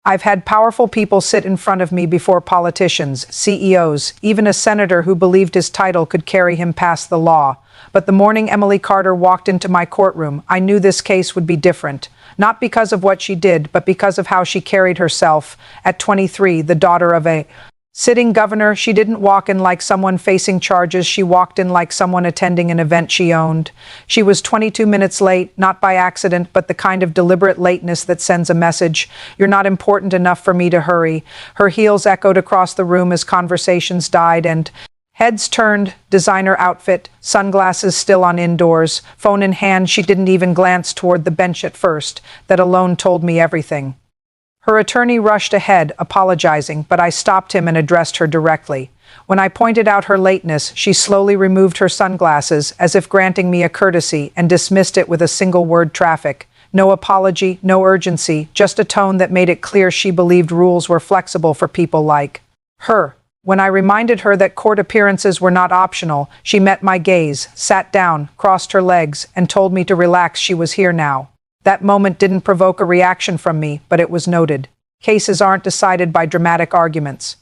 I've had powerful people sit in front of me before: politicians, CEOs, even a senator who believed his title could carry him past the law. But the morning Emily Carter walked into my courtroom, I knew this case would be different. Not because of what she did, but because of how she carried herself. At 23, the daughter of a sitting governor, she didn't walk in like someone facing charges. She walked in like someone attending an event she owned. She was 22 minutes late, not by accident, but the kind of deliberate lateness that sends a message: you're not important enough for me to hurry. Her heels echoed across the room as conversations died and heads turned. Designer outfit, sunglasses still on indoors, phone in hand. She didn't even glance toward the bench at first. That alone told me everything. Her attorney rushed ahead, apologizing, but I stopped him and addressed her directly. When I pointed out her lateness, she slowly removed her sunglasses, as if granting me a courtesy, and dismissed it with a single word: traffic. No apology, no urgency, just a tone that made it clear she believed rules were flexible for people like her. When I reminded her that court appearances were not optional, she met my gaze, sat down, crossed her legs, and told me to relax. She was here now. That moment didn't provoke a reaction from me, but it was noted. Cases aren't decided by dramatic arguments.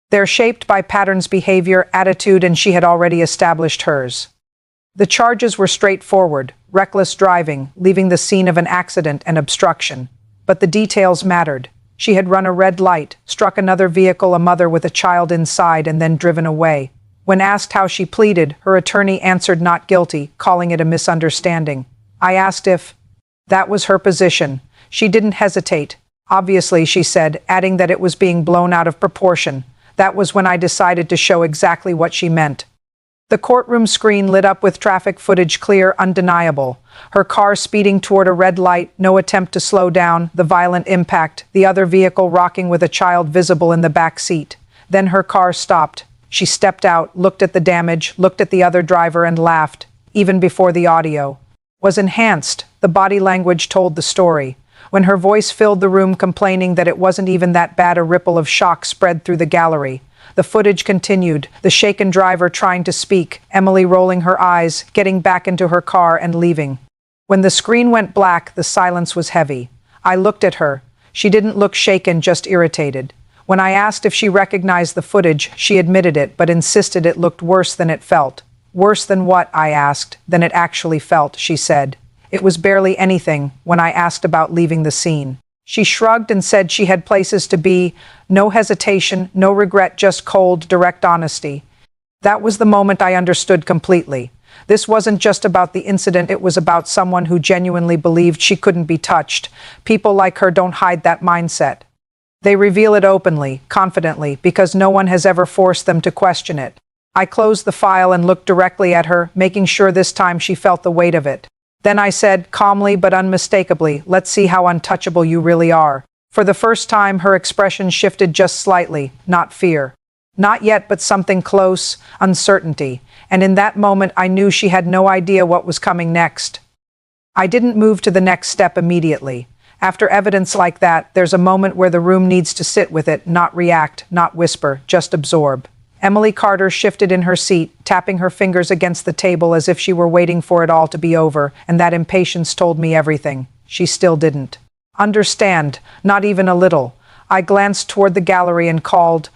They're shaped by patterns, behavior, attitude, and she had already established hers. The charges were straightforward: reckless driving, leaving the scene of an accident, and obstruction. But the details mattered. She had run a red light, struck another vehicle, a mother with a child inside, and then driven away. When asked how she pleaded, her attorney answered not guilty, calling it a misunderstanding. I asked if that was her position. She didn't hesitate. Obviously, she said, adding that it was being blown out of proportion. That was when I decided to show exactly what she meant. The courtroom screen lit up with traffic footage, clear, undeniable. Her car speeding toward a red light, no attempt to slow down, the violent impact, the other vehicle rocking with a child visible in the back seat. Then her car stopped. She stepped out, looked at the damage, looked at the other driver, and laughed, even before the audio was enhanced. The body language told the story. When her voice filled the room, complaining that it wasn't even that bad, a ripple of shock spread through the gallery. The footage continued, the shaken driver trying to speak, Emily rolling her eyes, getting back into her car and leaving. When the screen went black, the silence was heavy. I looked at her. She didn't look shaken, just irritated. When I asked if she recognized the footage, she admitted it, but insisted it looked worse than it felt. Worse than what? I asked. Than it actually felt, she said. It was barely anything. When I asked about leaving the scene, she shrugged and said she had places to be. No hesitation, no regret, just cold, direct honesty. That was the moment I understood completely. This wasn't just about the incident, it was about someone who genuinely believed she couldn't be touched. People like her don't hide that mindset. They reveal it openly, confidently, because no one has ever forced them to question it. I closed the file and looked directly at her, making sure this time she felt the weight of it. Then I said, calmly but unmistakably, let's see how untouchable you really are. For the first time, her expression shifted just slightly, not fear. Not yet, but something close, uncertainty. And in that moment, I knew she had no idea what was coming next. I didn't move to the next step immediately. After evidence like that, there's a moment where the room needs to sit with it, not react, not whisper, just absorb. Emily Carter shifted in her seat, tapping her fingers against the table as if she were waiting for it all to be over, and that impatience told me everything. She still didn't understand, not even a little. I glanced toward the gallery and called,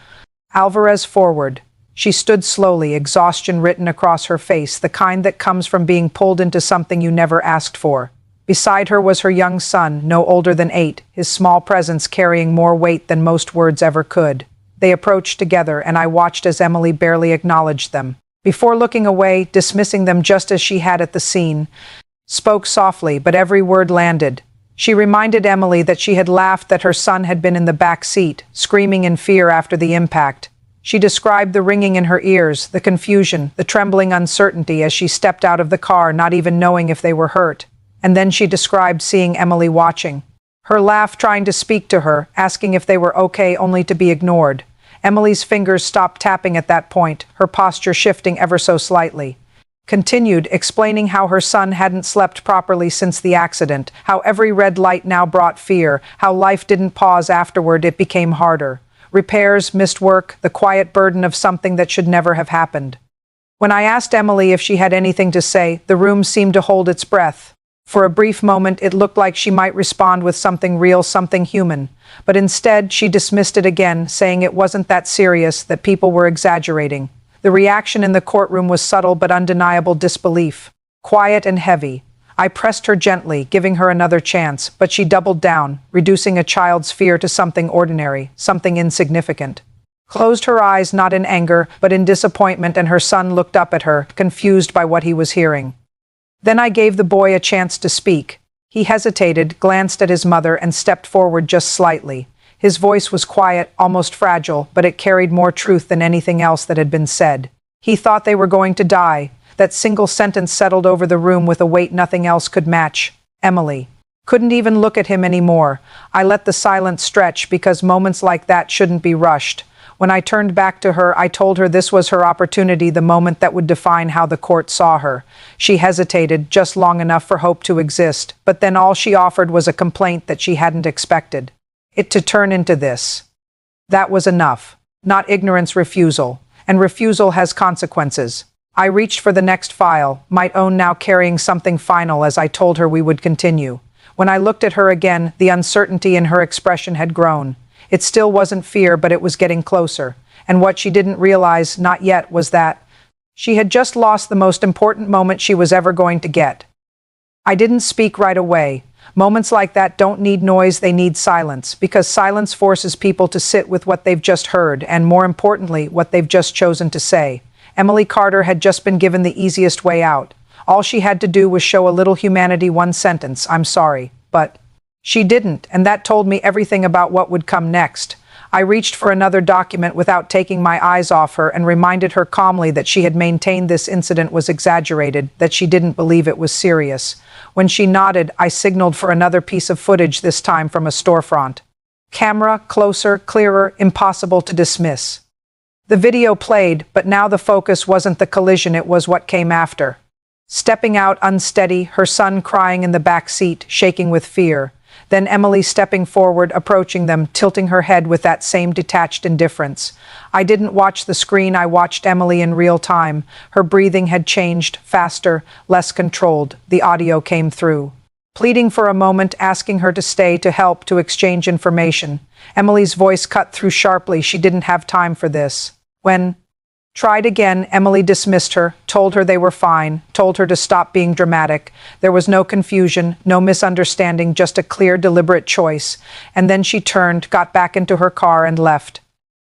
"Alvarez, forward." She stood slowly, exhaustion written across her face, the kind that comes from being pulled into something you never asked for. Beside her was her young son, no older than 8, his small presence carrying more weight than most words ever could. They approached together, and I watched as Emily barely acknowledged them. Before looking away, dismissing them just as she had at the scene, spoke softly, but every word landed. She reminded Emily that she had laughed, that her son had been in the back seat, screaming in fear after the impact. She described the ringing in her ears, the confusion, the trembling uncertainty as she stepped out of the car, not even knowing if they were hurt. And then she described seeing Emily watching. Her laugh, trying to speak to her, asking if they were okay, only to be ignored. Emily's fingers stopped tapping at that point, her posture shifting ever so slightly. Continued, explaining how her son hadn't slept properly since the accident, how every red light now brought fear, how life didn't pause afterward, it became harder. Repairs, missed work, the quiet burden of something that should never have happened. When I asked Emily if she had anything to say, the room seemed to hold its breath. For a brief moment, it looked like she might respond with something real, something human. But instead, she dismissed it again, saying it wasn't that serious, that people were exaggerating. The reaction in the courtroom was subtle but undeniable disbelief. Quiet and heavy. I pressed her gently, giving her another chance, but she doubled down, reducing a child's fear to something ordinary, something insignificant. Closed her eyes, not in anger, but in disappointment, and her son looked up at her, confused by what he was hearing. Then I gave the boy a chance to speak. He hesitated, glanced at his mother, and stepped forward just slightly. His voice was quiet, almost fragile, but it carried more truth than anything else that had been said. He thought they were going to die. That single sentence settled over the room with a weight nothing else could match. Emily. Couldn't even look at him anymore. I let the silence stretch because moments like that shouldn't be rushed. When I turned back to her, I told her this was her opportunity, the moment that would define how the court saw her. She hesitated, just long enough for hope to exist, but then all she offered was a complaint that she hadn't expected. It to turn into this. That was enough. Not ignorance, refusal. And refusal has consequences. I reached for the next file, my own now carrying something final, as I told her we would continue. When I looked at her again, the uncertainty in her expression had grown. It still wasn't fear, but it was getting closer. And what she didn't realize, not yet, was that she had just lost the most important moment she was ever going to get. I didn't speak right away. Moments like that don't need noise, they need silence, because silence forces people to sit with what they've just heard, and more importantly, what they've just chosen to say. Emily Carter had just been given the easiest way out. All she had to do was show a little humanity, one sentence, "I'm sorry," but she didn't, and that told me everything about what would come next. I reached for another document without taking my eyes off her and reminded her calmly that she had maintained this incident was exaggerated, that she didn't believe it was serious. When she nodded, I signaled for another piece of footage, this time from a storefront. Camera, closer, clearer, impossible to dismiss. The video played, but now the focus wasn't the collision, it was what came after. Stepping out unsteady, her son crying in the back seat, shaking with fear. Then Emily stepping forward, approaching them, tilting her head with that same detached indifference. I didn't watch the screen, I watched Emily in real time. Her breathing had changed, faster, less controlled. The audio came through. Pleading for a moment, asking her to stay, to help, to exchange information. Emily's voice cut through sharply. She didn't have time for this. When tried again, Emily dismissed her, told her they were fine, told her to stop being dramatic. There was no confusion, no misunderstanding, just a clear, deliberate choice. And then she turned, got back into her car, and left.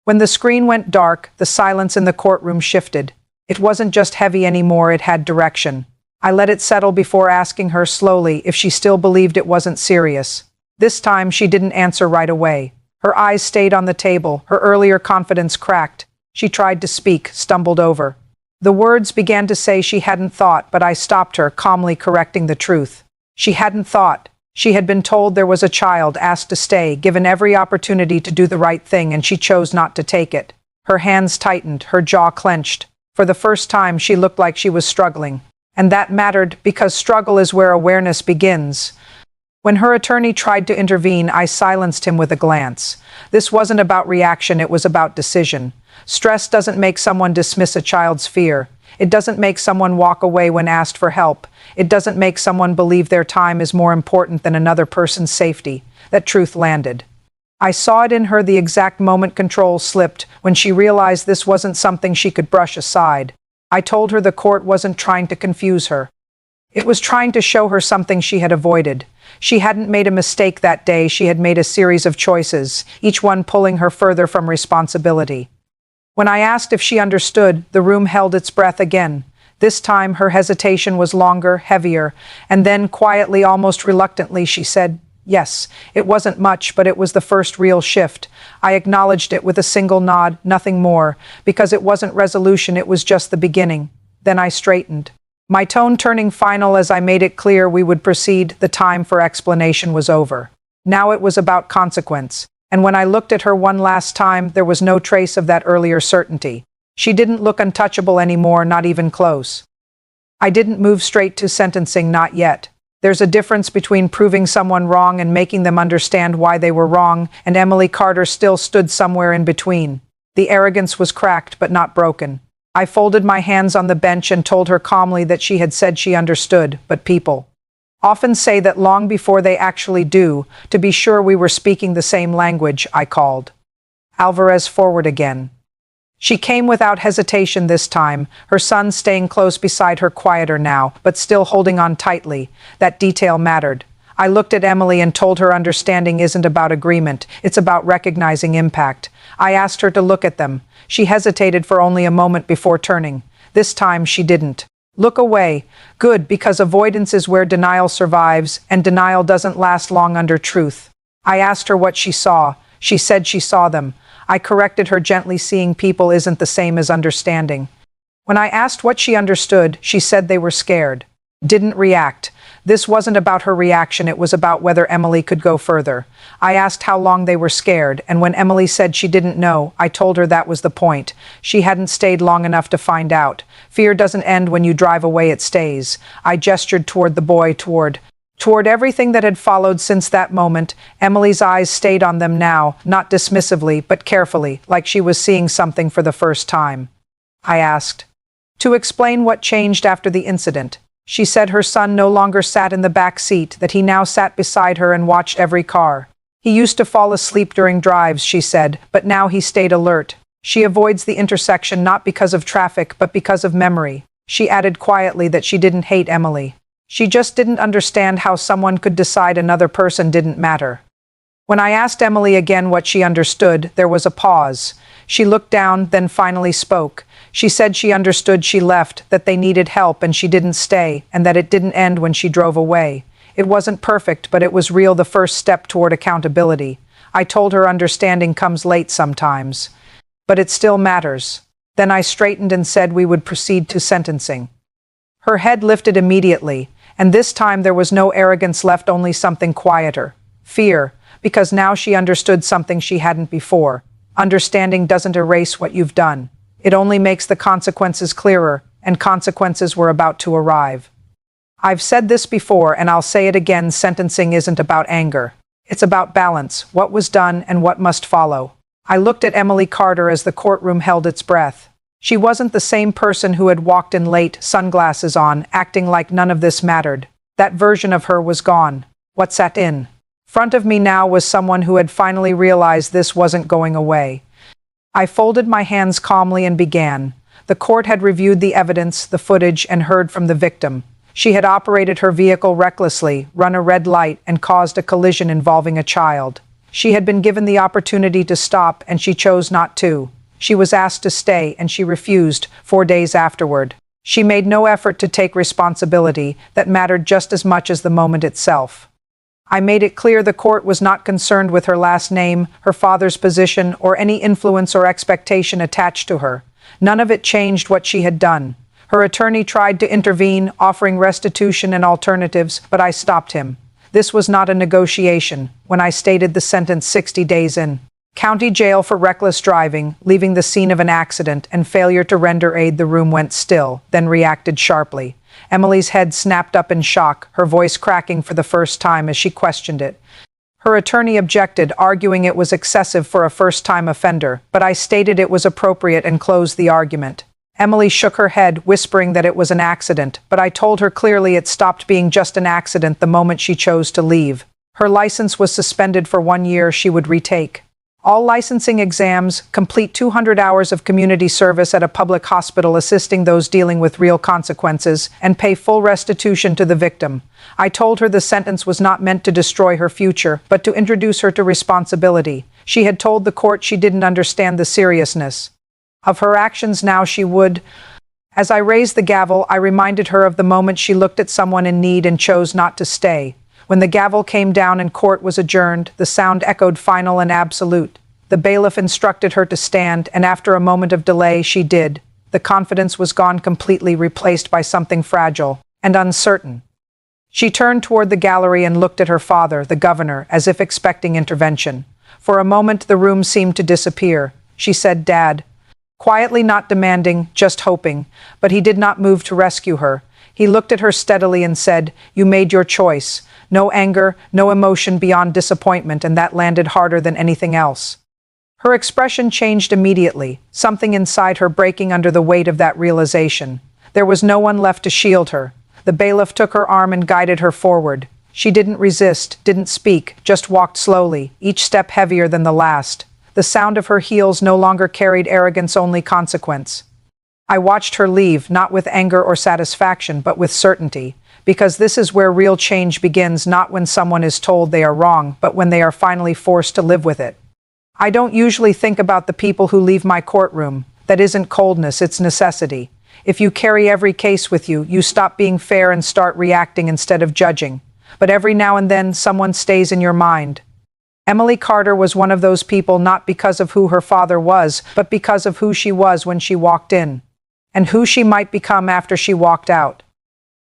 When the screen went dark, the silence in the courtroom shifted. It wasn't just heavy anymore, it had direction. I let it settle before asking her slowly if she still believed it wasn't serious. This time, she didn't answer right away. Her eyes stayed on the table, her earlier confidence cracked. She tried to speak, stumbled over. The words began to say she hadn't thought, but I stopped her, calmly correcting the truth. She hadn't thought. She had been told there was a child, asked to stay, given every opportunity to do the right thing, and she chose not to take it. Her hands tightened, her jaw clenched. For the first time, she looked like she was struggling. And that mattered, because struggle is where awareness begins. When her attorney tried to intervene, I silenced him with a glance. This wasn't about reaction, it was about decision. Stress doesn't make someone dismiss a child's fear. It doesn't make someone walk away when asked for help. It doesn't make someone believe their time is more important than another person's safety. That truth landed. I saw it in her the exact moment control slipped, when she realized this wasn't something she could brush aside. I told her the court wasn't trying to confuse her. It was trying to show her something she had avoided. She hadn't made a mistake that day, she had made a series of choices, each one pulling her further from responsibility. When I asked if she understood, the room held its breath again. This time her hesitation was longer, heavier, and then quietly, almost reluctantly, she said, "Yes, it wasn't much, but it was the first real shift." I acknowledged it with a single nod, nothing more, because it wasn't resolution, it was just the beginning. Then I straightened. My tone turning final as I made it clear we would proceed. The time for explanation was over. Now it was about consequence. And when I looked at her one last time, there was no trace of that earlier certainty. She didn't look untouchable anymore, not even close. I didn't move straight to sentencing, not yet. There's a difference between proving someone wrong and making them understand why they were wrong, and Emily Carter still stood somewhere in between. The arrogance was cracked, but not broken. I folded my hands on the bench and told her calmly that she had said she understood, but people often say that long before they actually do, to be sure we were speaking the same language, I called. Alvarez forward again. She came without hesitation this time, her son staying close beside her, quieter now, but still holding on tightly. That detail mattered. I looked at Emily and told her understanding isn't about agreement, it's about recognizing impact. I asked her to look at them. She hesitated for only a moment before turning. This time she didn't. Look away. Good, because avoidance is where denial survives, and denial doesn't last long under truth. I asked her what she saw. She said she saw them. I corrected her gently. Seeing people isn't the same as understanding. When I asked what she understood, she said they were scared. Didn't react. This wasn't about her reaction, it was about whether Emily could go further. I asked how long they were scared, and when Emily said she didn't know, I told her that was the point. She hadn't stayed long enough to find out. Fear doesn't end when you drive away, it stays. I gestured toward the boy, toward everything that had followed since that moment. Emily's eyes stayed on them now, not dismissively, but carefully, like she was seeing something for the first time. I asked, to explain what changed after the incident. She said her son no longer sat in the back seat, that he now sat beside her and watched every car. He used to fall asleep during drives, she said, but now he stayed alert. She avoids the intersection not because of traffic, but because of memory. She added quietly that she didn't hate Emily. She just didn't understand how someone could decide another person didn't matter. When I asked Emily again what she understood, there was a pause. She looked down, then finally spoke. She said she understood she left, that they needed help and she didn't stay, and that it didn't end when she drove away. It wasn't perfect, but it was real, the first step toward accountability. I told her understanding comes late sometimes. But it still matters. Then I straightened and said we would proceed to sentencing. Her head lifted immediately, and this time there was no arrogance left, only something quieter. Fear, because now she understood something she hadn't before. Understanding doesn't erase what you've done. It only makes the consequences clearer, and consequences were about to arrive. I've said this before, and I'll say it again, sentencing isn't about anger. It's about balance, what was done and what must follow. I looked at Emily Carter as the courtroom held its breath. She wasn't the same person who had walked in late, sunglasses on, acting like none of this mattered. That version of her was gone. What sat in front of me now was someone who had finally realized this wasn't going away. I folded my hands calmly and began. The court had reviewed the evidence, the footage, and heard from the victim. She had operated her vehicle recklessly, run a red light, and caused a collision involving a child. She had been given the opportunity to stop, and she chose not to. She was asked to stay, and she refused, 4 days afterward. She made no effort to take responsibility that mattered just as much as the moment itself. I made it clear the court was not concerned with her last name, her father's position, or any influence or expectation attached to her. None of it changed what she had done. Her attorney tried to intervene, offering restitution and alternatives, but I stopped him. This was not a negotiation. When I stated the sentence, 60 days in county jail for reckless driving, leaving the scene of an accident, and failure to render aid, the room went still, then reacted sharply. Emily's head snapped up in shock, her voice cracking for the first time as she questioned it. Her attorney objected, arguing it was excessive for a first-time offender, but I stated it was appropriate and closed the argument. Emily shook her head, whispering that it was an accident, but I told her clearly it stopped being just an accident the moment she chose to leave. Her license was suspended for 1 year. She would retake all licensing exams, complete 200 hours of community service at a public hospital assisting those dealing with real consequences, and pay full restitution to the victim. I told her the sentence was not meant to destroy her future, but to introduce her to responsibility. She had told the court she didn't understand the seriousness of her actions. Now she would. As I raised the gavel, I reminded her of the moment she looked at someone in need and chose not to stay. When the gavel came down and court was adjourned, the sound echoed final and absolute. The bailiff instructed her to stand, and after a moment of delay, she did. The confidence was gone completely, replaced by something fragile and uncertain. She turned toward the gallery and looked at her father, the governor, as if expecting intervention. For a moment, the room seemed to disappear. She said, "Dad," quietly, not demanding, just hoping, but he did not move to rescue her. He looked at her steadily and said, "You made your choice." No anger, no emotion beyond disappointment, and that landed harder than anything else. Her expression changed immediately, something inside her breaking under the weight of that realization. There was no one left to shield her. The bailiff took her arm and guided her forward. She didn't resist, didn't speak, just walked slowly, each step heavier than the last. The sound of her heels no longer carried arrogance, only consequence. I watched her leave, not with anger or satisfaction, but with certainty, because this is where real change begins, not when someone is told they are wrong, but when they are finally forced to live with it. I don't usually think about the people who leave my courtroom. That isn't coldness, it's necessity. If you carry every case with you, you stop being fair and start reacting instead of judging. But every now and then, someone stays in your mind. Emily Carter was one of those people, not because of who her father was, but because of who she was when she walked in, and who she might become after she walked out.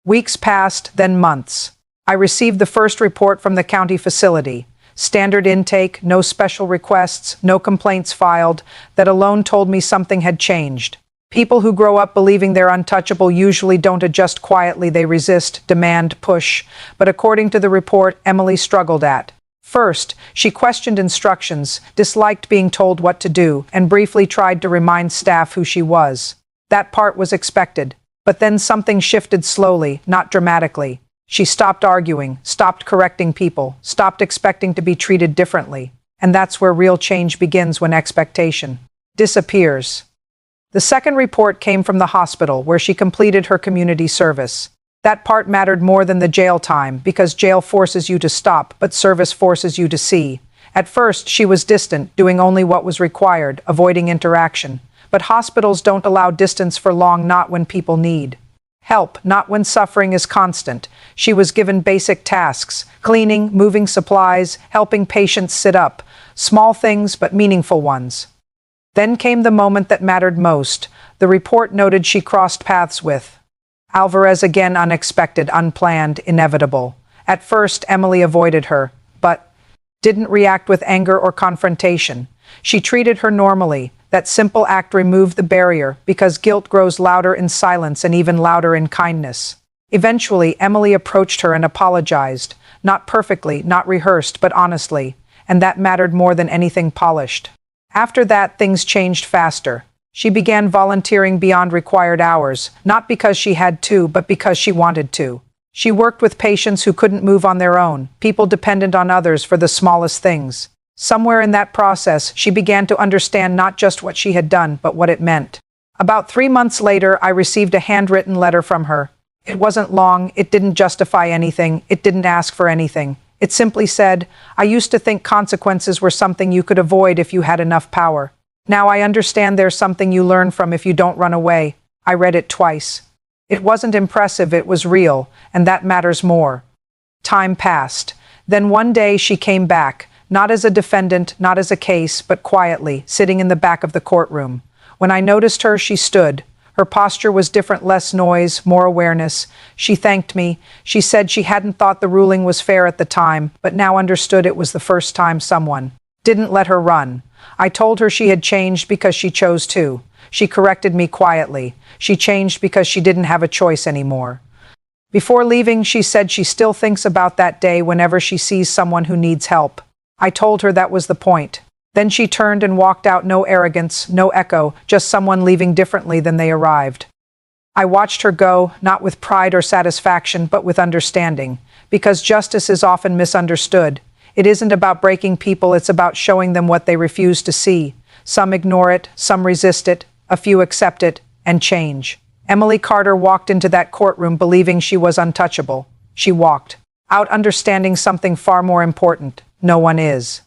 Weeks passed, then months. I received the first report from the county facility. Standard intake, no special requests, no complaints filed. That alone told me something had changed. People who grow up believing they're untouchable usually don't adjust quietly. They resist, demand, push. But according to the report, Emily struggled at first. She questioned instructions, disliked being told what to do, and briefly tried to remind staff who she was. That part was expected. But then something shifted slowly, not dramatically. She stopped arguing, stopped correcting people, stopped expecting to be treated differently. And that's where real change begins, when expectation disappears. The second report came from the hospital, where she completed her community service. That part mattered more than the jail time, because jail forces you to stop, but service forces you to see. At first, she was distant, doing only what was required, avoiding interaction. But hospitals don't allow distance for long, not when people need help, not when suffering is constant. She was given basic tasks: cleaning, moving supplies, helping patients sit up. Small things, but meaningful ones. Then came the moment that mattered most. The report noted she crossed paths with Alvarez again, unexpected, unplanned, inevitable. At first, Emily avoided her, but didn't react with anger or confrontation. She treated her normally. That simple act removed the barrier, because guilt grows louder in silence and even louder in kindness. Eventually, Emily approached her and apologized. Not perfectly, not rehearsed, but honestly. And that mattered more than anything polished. After that, things changed faster. She began volunteering beyond required hours, not because she had to, but because she wanted to. She worked with patients who couldn't move on their own, people dependent on others for the smallest things. Somewhere in that process, she began to understand not just what she had done, but what it meant. About 3 months later, I received a handwritten letter from her. It wasn't long, it didn't justify anything, it didn't ask for anything. It simply said, "I used to think consequences were something you could avoid if you had enough power. Now I understand there's something you learn from if you don't run away." I read it twice. It wasn't impressive, it was real, and that matters more. Time passed. Then one day she came back. Not as a defendant, not as a case, but quietly, sitting in the back of the courtroom. When I noticed her, she stood. Her posture was different, less noise, more awareness. She thanked me. She said she hadn't thought the ruling was fair at the time, but now understood it was the first time someone didn't let her run. I told her she had changed because she chose to. She corrected me quietly. She changed because she didn't have a choice anymore. Before leaving, she said she still thinks about that day whenever she sees someone who needs help. I told her that was the point. Then she turned and walked out, no arrogance, no echo, just someone leaving differently than they arrived. I watched her go, not with pride or satisfaction, but with understanding, because justice is often misunderstood. It isn't about breaking people, it's about showing them what they refuse to see. Some ignore it, some resist it, a few accept it, and change. Emily Carter walked into that courtroom believing she was untouchable. She walked out understanding something far more important. No one is.